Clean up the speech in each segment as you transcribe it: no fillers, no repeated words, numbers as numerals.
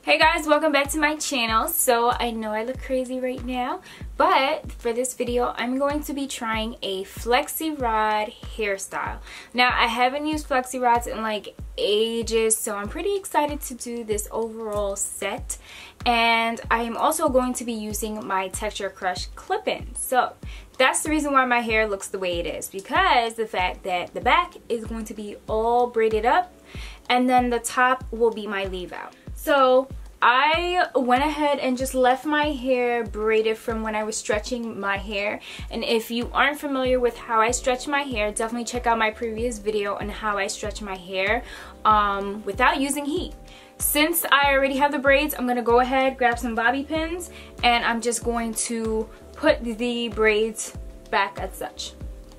Hey guys, welcome back to my channel. So I know I look crazy right now, but for this video I'm going to be trying a flexi rod hairstyle. Now I haven't used flexi rods in like ages, so I'm pretty excited to do this overall set. And I am also going to be using my Texture Crush clip-in. So that's the reason why my hair looks the way it is, because the fact that the back is going to be all braided up and then the top will be my leave out. So I went ahead and just left my hair braided from when I was stretching my hair. And if you aren't familiar with how I stretch my hair, definitely check out my previous video on how I stretch my hair without using heat. Since I already have the braids, I'm going to go ahead, grab some bobby pins, and I'm just going to put the braids back as such.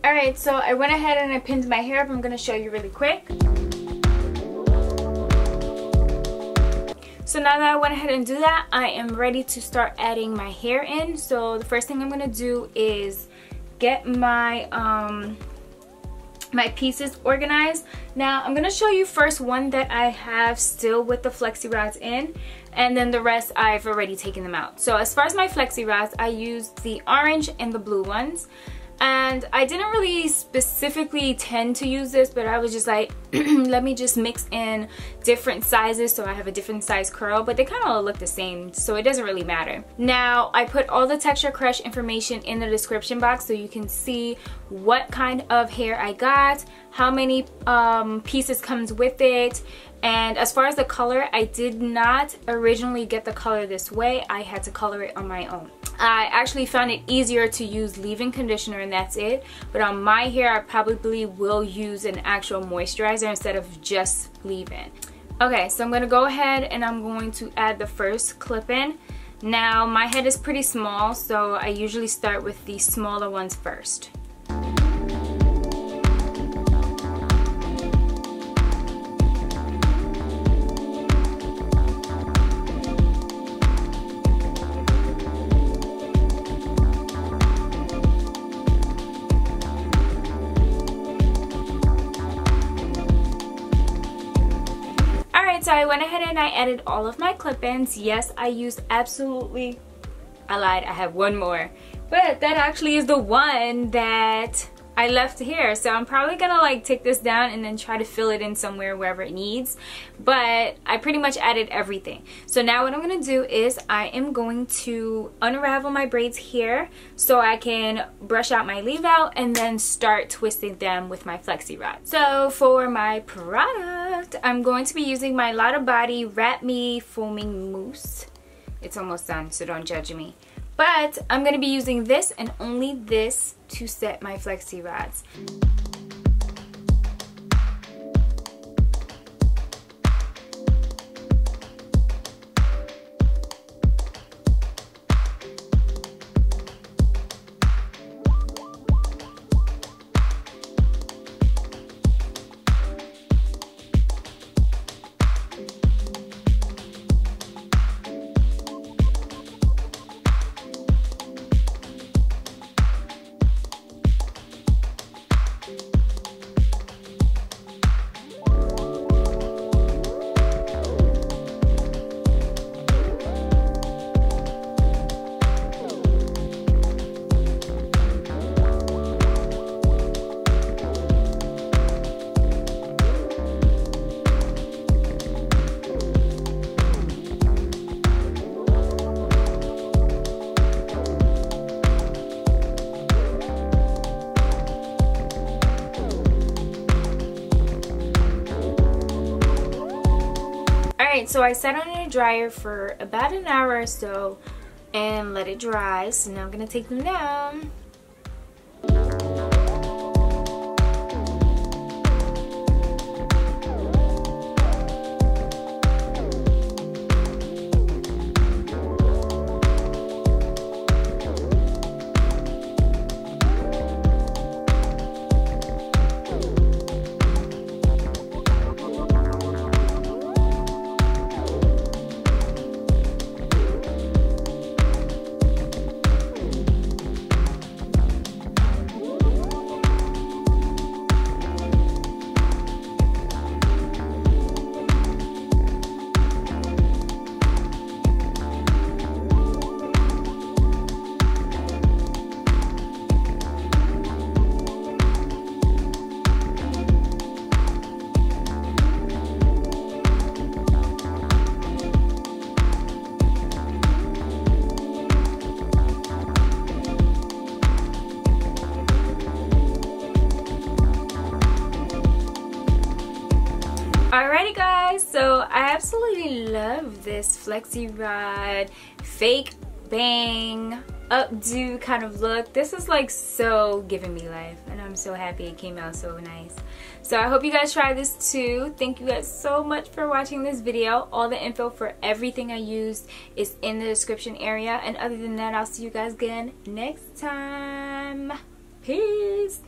Alright, so I went ahead and I pinned my hair up. I'm going to show you really quick. So now that I went ahead and do that, I am ready to start adding my hair in. So the first thing I'm going to do is get my my pieces organized. Now I'm going to show you first one that I have still with the flexi rods in, and then the rest I've already taken them out. So as far as my flexi rods, I used the orange and the blue ones. And I didn't really specifically tend to use this, but I was just like, let me just mix in different sizes so I have a different size curl, but they kind of look the same, so it doesn't really matter. Now, I put all the Texture Crush information in the description box so you can see what kind of hair I got, how many pieces comes with it. And as far as the color, I did not originally get the color this way. I had to color it on my own. I actually found it easier to use leave-in conditioner and that's it. But on my hair, I probably will use an actual moisturizer instead of just leave-in. Okay, so I'm going to go ahead and I'm going to add the first clip-in. Now, my head is pretty small, so I usually start with the smaller ones first. So I went ahead and I added all of my clip-ins. Yes, I used absolutely, I lied, I have one more. But that actually is the one that I left here. So I'm probably gonna like take this down and then try to fill it in somewhere wherever it needs. But I pretty much added everything. So now what I'm gonna do is I am going to unravel my braids here so I can brush out my leave out and then start twisting them with my flexi rod. So for my product, I'm going to be using my Lotta Body Wrap Me Foaming Mousse. It's almost done, so don't judge me. But I'm going to be using this and only this to set my flexi rods. Alright, so I set it on a dryer for about an hour or so and let it dry. So now I'm going to take them down. Alrighty guys, so I absolutely love this Flexi rod fake bang updo kind of look. This is like so giving me life, and I'm so happy it came out so nice. So I hope you guys try this too. Thank you guys so much for watching this video. All the info for everything I used is in the description area, and other than that, I'll see you guys again next time. Peace.